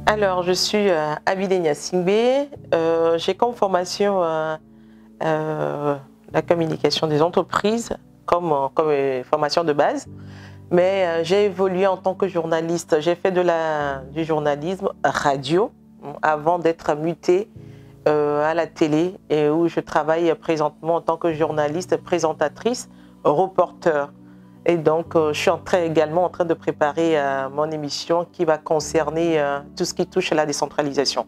Alors, je suis Abidé Gnassingbé. J'ai comme formation la communication des entreprises comme formation de base. Mais j'ai évolué en tant que journaliste. J'ai fait du journalisme radio avant d'être mutée à la télé et où je travaille présentement en tant que journaliste, présentatrice, reporter. Et donc, je suis également en train de préparer mon émission qui va concerner tout ce qui touche à la décentralisation.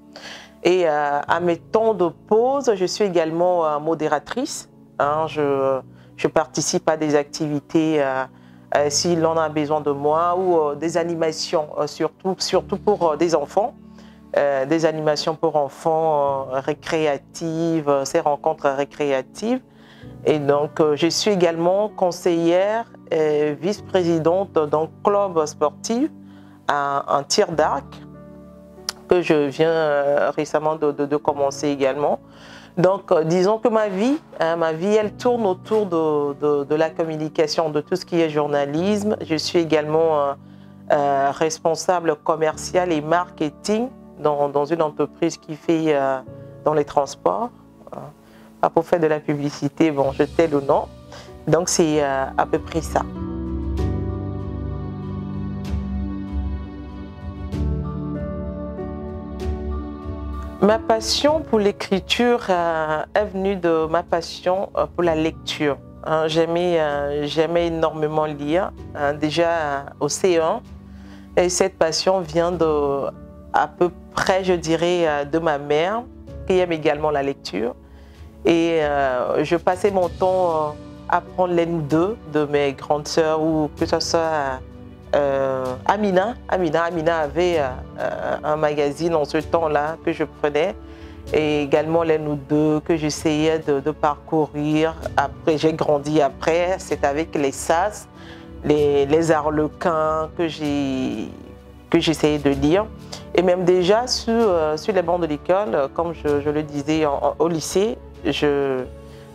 Et à mes temps de pause, je suis également modératrice. Hein, je participe à des activités si l'on a besoin de moi ou des animations, surtout pour des enfants. Des animations pour enfants récréatives, ces rencontres récréatives. Et donc, je suis également conseillère et vice-présidente d'un club sportif, un tir d'arc, que je viens récemment de commencer également. Donc, disons que ma vie, elle tourne autour de la communication, de tout ce qui est journalisme. Je suis également responsable commercial et marketing dans une entreprise qui fait dans les transports. Pas pour faire de la publicité, bon, je tais le nom. Donc, c'est à peu près ça. Ma passion pour l'écriture est venue de ma passion pour la lecture. J'aimais énormément lire, déjà au CE1. Et cette passion vient à peu près, je dirais, de ma mère, qui aime également la lecture. Et je passais mon temps à prendre les deux de mes grandes sœurs, ou que ce soit Amina. Amina avait un magazine en ce temps-là que je prenais. Et également les nous deux que j'essayais de parcourir. Après, j'ai grandi après, c'est avec les sas, les Arlequins que j'essayais de lire. Et même déjà sur les bancs de l'école, comme je le disais au lycée,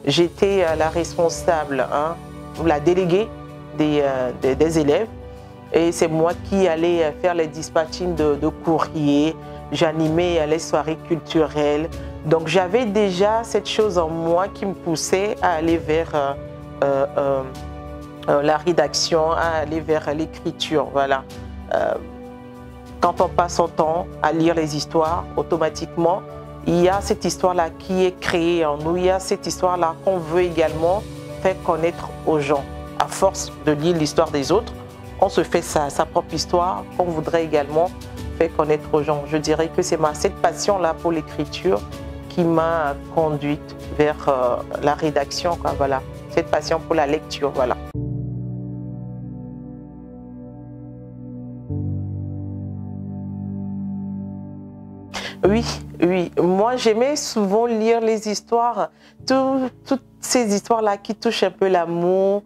j'étais la responsable, ou la déléguée des élèves. Et c'est moi qui allais faire les dispatchings de courrier, j'animais les soirées culturelles. Donc j'avais déjà cette chose en moi qui me poussait à aller vers la rédaction, à aller vers l'écriture. Voilà. Quand on passe son temps à lire les histoires, automatiquement, il y a cette histoire-là qui est créée en nous. Il y a cette histoire-là qu'on veut également faire connaître aux gens. À force de lire l'histoire des autres, on se fait sa propre histoire qu'on voudrait également faire connaître aux gens. Je dirais que c'est cette passion-là pour l'écriture qui m'a conduite vers la rédaction. Quoi, voilà. Cette passion pour la lecture. Voilà. Oui. Moi, j'aimais souvent lire les histoires, toutes ces histoires-là qui touchent un peu l'amour,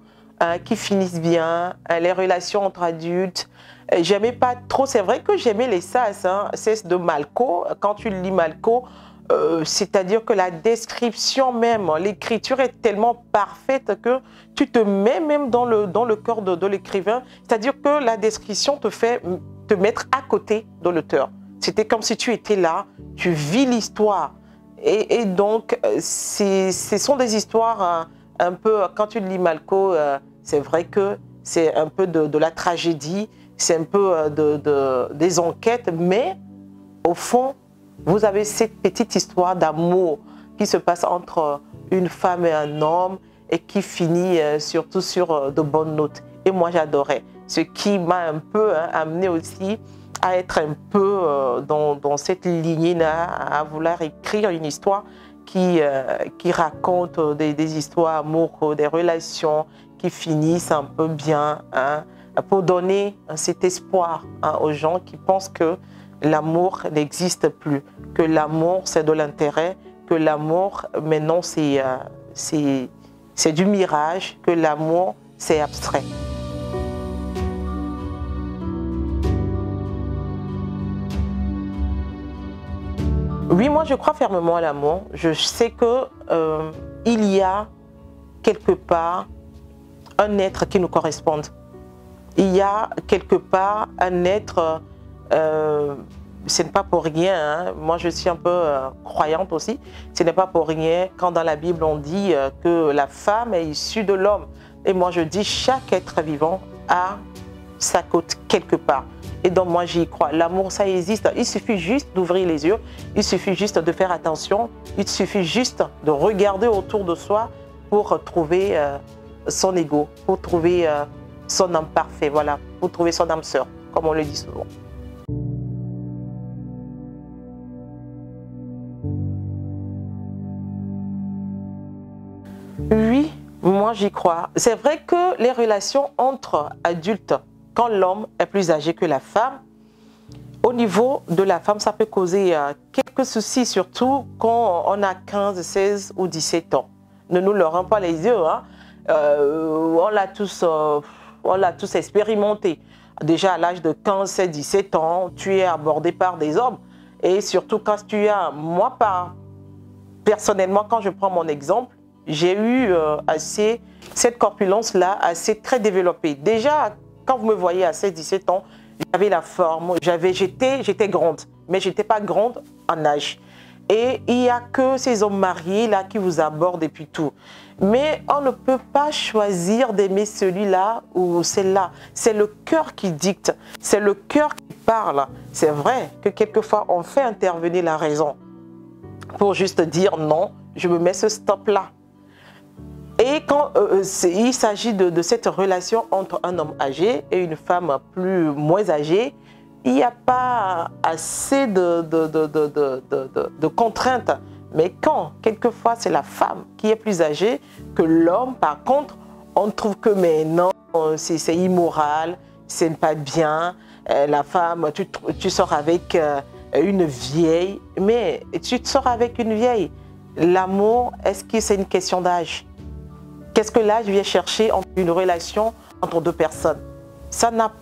qui finissent bien, les relations entre adultes. J'aimais pas trop, c'est vrai que j'aimais les sas, c'est de Malko. Quand tu lis Malko, c'est-à-dire que la description même, l'écriture est tellement parfaite que tu te mets même dans le cœur de l'écrivain. C'est-à-dire que la description te fait te mettre à côté de l'auteur. C'était comme si tu étais là, tu vis l'histoire. Et donc, ce sont des histoires un peu, quand tu lis Malko, c'est vrai que c'est un peu de la tragédie, c'est un peu des enquêtes, mais au fond, vous avez cette petite histoire d'amour qui se passe entre une femme et un homme et qui finit surtout sur de bonnes notes. Et moi, j'adorais. Ce qui m'a un peu amené aussi à être un peu dans cette lignée-là, à vouloir écrire une histoire qui raconte des histoires amoureuses, des relations qui finissent un peu bien, pour donner cet espoir aux gens qui pensent que l'amour n'existe plus, que l'amour c'est de l'intérêt, que l'amour maintenant c'est du mirage, que l'amour c'est abstrait. Oui, moi je crois fermement à l'amour. Je sais que il y a quelque part un être qui nous corresponde. Il y a quelque part un être ce n'est pas pour rien, hein. Moi je suis un peu croyante aussi, ce n'est pas pour rien quand dans la Bible on dit que la femme est issue de l'homme. Et moi je dis chaque être vivant a sa côte quelque part. Et donc moi j'y crois, l'amour ça existe, il suffit juste d'ouvrir les yeux, il suffit juste de faire attention, il suffit juste de regarder autour de soi pour trouver son ego, pour trouver son âme parfait, voilà, pour trouver son âme sœur, comme on le dit souvent. Oui, moi j'y crois. C'est vrai que les relations entre adultes, quand l'homme est plus âgé que la femme, au niveau de la femme, ça peut causer quelques soucis, surtout quand on a 15, 16 ou 17 ans. Ne nous leurrons pas les yeux, hein. On l'a tous expérimenté. Déjà à l'âge de 15, 16, 17 ans, tu es abordé par des hommes. Et surtout quand tu as, moi personnellement, quand je prends mon exemple, j'ai eu cette corpulence-là assez très développée. Déjà, quand vous me voyez à 16-17 ans, j'avais la forme, j'étais grande, mais je n'étais pas grande en âge. Et il n'y a que ces hommes mariés là qui vous abordent et puis tout. Mais on ne peut pas choisir d'aimer celui-là ou celle-là. C'est le cœur qui dicte, c'est le cœur qui parle. C'est vrai que quelquefois on fait intervenir la raison pour juste dire non, je me mets ce stop-là. Et quand il s'agit de cette relation entre un homme âgé et une femme moins âgée, il n'y a pas assez de contraintes. Mais quand, quelquefois, c'est la femme qui est plus âgée que l'homme, par contre, on trouve que mais non, c'est immoral, c'est pas bien. La femme, tu sors avec une vieille, mais tu sors avec une vieille. L'amour, est-ce que c'est une question d'âge? Qu'est-ce que l'âge vient chercher en une relation entre deux personnes? Ça n'a pas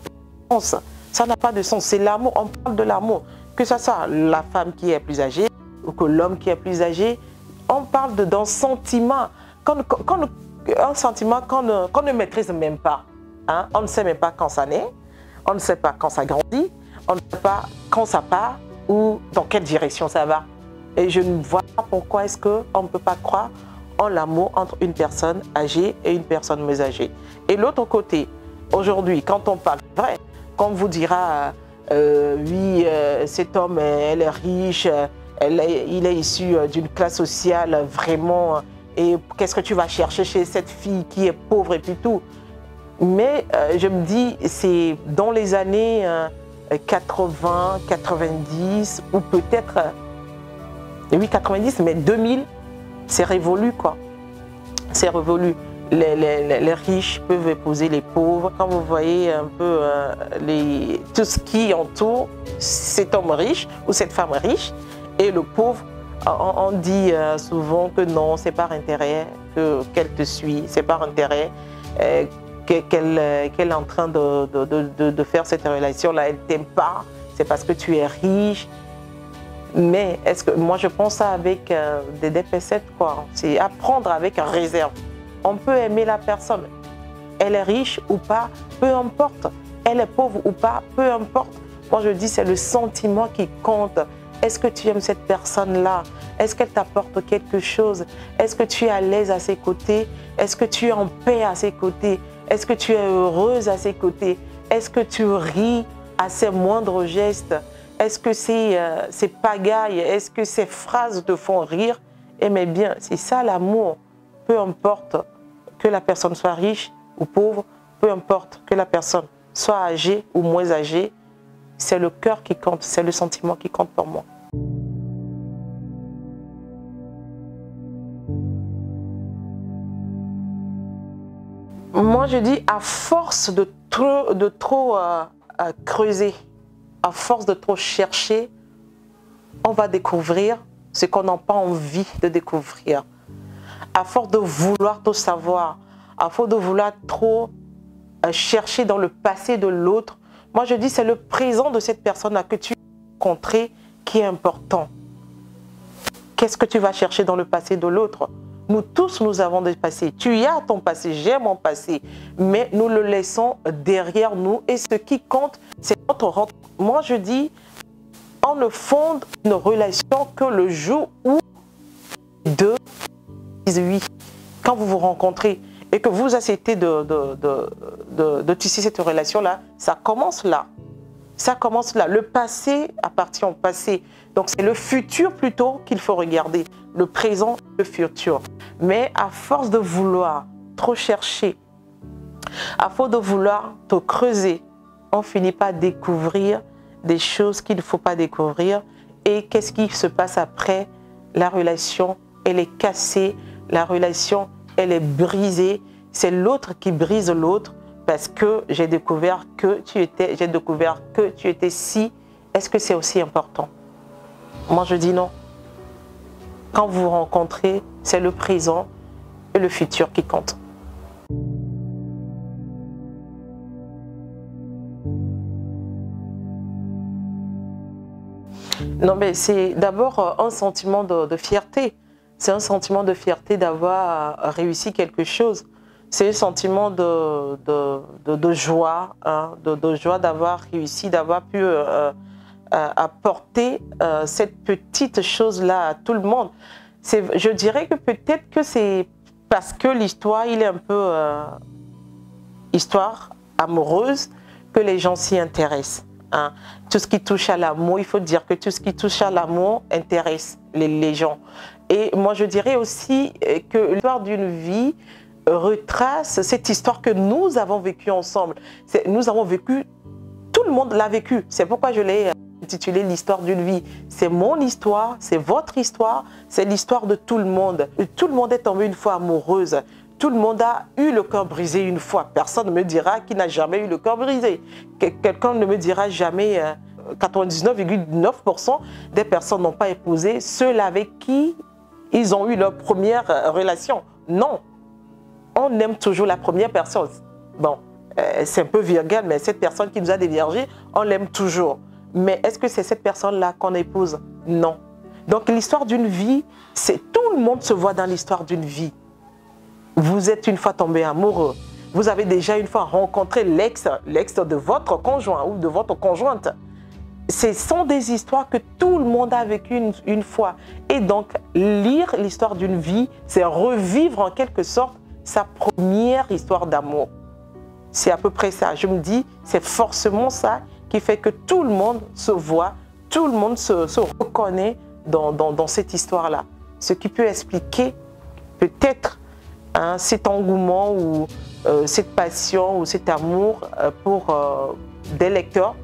de sens. Ça n'a pas de sens. C'est l'amour. On parle de l'amour. Que ce soit la femme qui est plus âgée ou que l'homme qui est plus âgé, on parle d'un sentiment. Un sentiment qu'on ne maîtrise même pas. Hein? On ne sait même pas quand ça naît. On ne sait pas quand ça grandit. On ne sait pas quand ça part ou dans quelle direction ça va. Et je ne vois pas pourquoi est-ce qu'on ne peut pas croire en l'amour entre une personne âgée et une personne moins âgée. Et l'autre côté, aujourd'hui, quand on parle vrai, quand on vous dira oui, cet homme, elle est riche, il est issu d'une classe sociale vraiment, et qu'est-ce que tu vas chercher chez cette fille qui est pauvre et puis tout. Mais je me dis, c'est dans les années 80, 90 ou peut-être, oui 90, mais 2000, c'est révolu quoi. C'est révolu. Les riches peuvent épouser les pauvres. Quand vous voyez un peu tout ce qui entoure cet homme riche ou cette femme riche et le pauvre, on dit souvent que non, c'est par intérêt qu'elle te suit, c'est par intérêt qu'elle est en train de faire cette relation-là. Elle ne t'aime pas, c'est parce que tu es riche. Mais est-ce que moi je pense ça avec des pincettes quoi. C'est apprendre avec réserve. On peut aimer la personne. Elle est riche ou pas, peu importe. Elle est pauvre ou pas, peu importe. Moi je dis c'est le sentiment qui compte. Est-ce que tu aimes cette personne-là? Est-ce qu'elle t'apporte quelque chose? Est-ce que tu es à l'aise à ses côtés? Est-ce que tu es en paix à ses côtés? Est-ce que tu es heureuse à ses côtés? Est-ce que tu ris à ses moindres gestes? Est-ce que ces pagailles, est-ce que ces phrases te font rire? Eh mais bien, c'est ça l'amour. Peu importe que la personne soit riche ou pauvre, peu importe que la personne soit âgée ou moins âgée, c'est le cœur qui compte, c'est le sentiment qui compte pour moi. Moi, je dis, à force de trop creuser, à force de trop chercher, on va découvrir ce qu'on n'a pas envie de découvrir. À force de vouloir tout savoir, à force de vouloir trop chercher dans le passé de l'autre, moi je dis c'est le présent de cette personne-là que tu as rencontré qui est important. Qu'est-ce que tu vas chercher dans le passé de l'autre? Nous tous, nous avons des passés. Tu as ton passé, j'ai mon passé, mais nous le laissons derrière nous et ce qui compte, c'est notre rencontre. Moi je dis, on ne fonde une relation que le jour où les deux disent oui. Quand vous vous rencontrez et que vous acceptez de tisser cette relation-là, ça commence là. Ça commence là. Le passé appartient au passé. Donc c'est le futur plutôt qu'il faut regarder. Le présent, le futur. Mais à force de vouloir trop chercher, à force de vouloir te creuser, on finit par découvrir des choses qu'il ne faut pas découvrir. Et qu'est-ce qui se passe après? La relation, elle est cassée. La relation, elle est brisée. C'est l'autre qui brise l'autre parce que j'ai découvert que tu étais si. Est-ce que c'est aussi important? Moi, je dis non. Quand vous vous rencontrez, c'est le présent et le futur qui comptent. Non, mais c'est d'abord un sentiment de fierté. C'est un sentiment de fierté d'avoir réussi quelque chose. C'est un sentiment de joie, hein, de joie d'avoir réussi, d'avoir pu apporter cette petite chose-là à tout le monde. Je dirais que peut-être que c'est parce que l'histoire, il est un peu histoire amoureuse que les gens s'y intéressent. Hein. Tout ce qui touche à l'amour, il faut dire que tout ce qui touche à l'amour intéresse les gens. Et moi, je dirais aussi que l'histoire d'une vie retrace cette histoire que nous avons vécue ensemble. Nous avons vécu, tout le monde l'a vécu. C'est pourquoi je l'ai intitulé l'histoire d'une vie. C'est mon histoire, c'est votre histoire, c'est l'histoire de tout le monde. Et tout le monde est tombé une fois amoureuse. Tout le monde a eu le cœur brisé une fois. Personne ne me dira qu'il n'a jamais eu le cœur brisé. Quelqu'un ne me dira jamais, 99,9% des personnes n'ont pas épousé ceux avec qui ils ont eu leur première relation. Non, on aime toujours la première personne. Bon, c'est un peu vulgaire, mais cette personne qui nous a déviergés, on l'aime toujours. Mais est-ce que c'est cette personne-là qu'on épouse? Non. Donc l'histoire d'une vie, tout le monde se voit dans l'histoire d'une vie. Vous êtes une fois tombé amoureux. Vous avez déjà une fois rencontré l'ex de votre conjoint ou de votre conjointe. Ce sont des histoires que tout le monde a vécues une fois. Et donc, lire l'histoire d'une vie, c'est revivre en quelque sorte sa première histoire d'amour. C'est à peu près ça. Je me dis, c'est forcément ça qui fait que tout le monde se voit, tout le monde se reconnaît dans cette histoire-là. Ce qui peut expliquer peut-être cet engouement ou cette passion ou cet amour pour des lecteurs,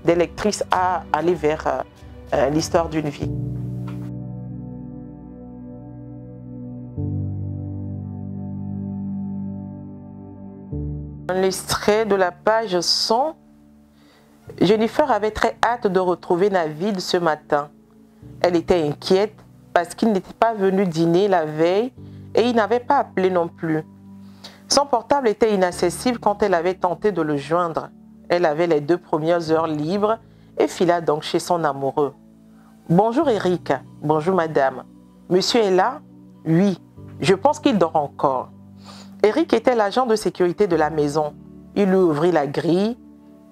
des lectrices à aller vers l'histoire d'une vie. Un extrait de la page 100. Jennifer avait très hâte de retrouver Navid ce matin. Elle était inquiète parce qu'il n'était pas venu dîner la veille et il n'avait pas appelé non plus. Son portable était inaccessible quand elle avait tenté de le joindre. Elle avait les 2 premières heures libres et fila donc chez son amoureux. « Bonjour Eric. »« Bonjour madame. »« Monsieur est là ?»« Oui. Je pense qu'il dort encore. » Eric était l'agent de sécurité de la maison. Il lui ouvrit la grille.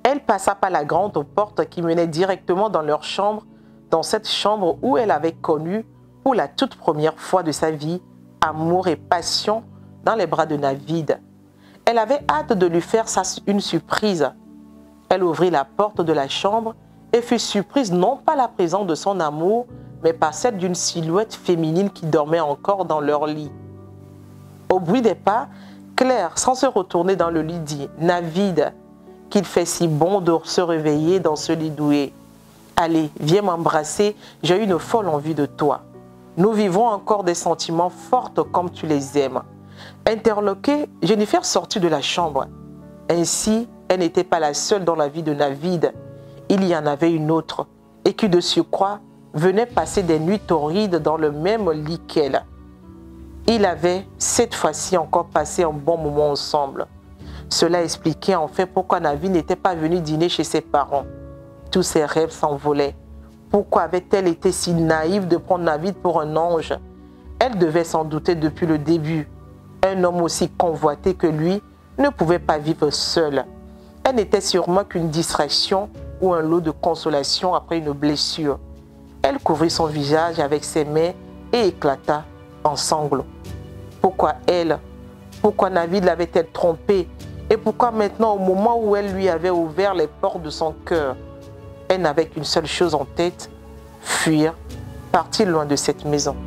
Elle passa par la grande porte qui menait directement dans leur chambre, dans cette chambre où elle avait connu, pour la toute première fois de sa vie, amour et passion dans les bras de Navid. Elle avait hâte de lui faire une surprise. Elle ouvrit la porte de la chambre et fut surprise non pas la présence de son amour, mais par celle d'une silhouette féminine qui dormait encore dans leur lit. Au bruit des pas, Claire, sans se retourner dans le lit, dit « Navid, qu'il fait si bon de se réveiller dans ce lit doué. Allez, viens m'embrasser, j'ai une folle envie de toi. Nous vivons encore des sentiments forts comme tu les aimes. » Interloquée, Jennifer sortit de la chambre. Ainsi, elle n'était pas la seule dans la vie de Navid. Il y en avait une autre, et qui de surcroît venait passer des nuits torrides dans le même lit qu'elle. Ils avaient, cette fois-ci, encore passé un bon moment ensemble. Cela expliquait en fait pourquoi Navid n'était pas venu dîner chez ses parents. Tous ses rêves s'envolaient. Pourquoi avait-elle été si naïve de prendre Navid pour un ange? Elle devait s'en douter depuis le début. Un homme aussi convoité que lui ne pouvait pas vivre seul. Elle n'était sûrement qu'une distraction ou un lot de consolation après une blessure. Elle couvrit son visage avec ses mains et éclata en sanglots. Pourquoi elle? Pourquoi Navid l'avait-elle trompée? Et pourquoi maintenant, au moment où elle lui avait ouvert les portes de son cœur, elle n'avait qu'une seule chose en tête, fuir, partir loin de cette maison.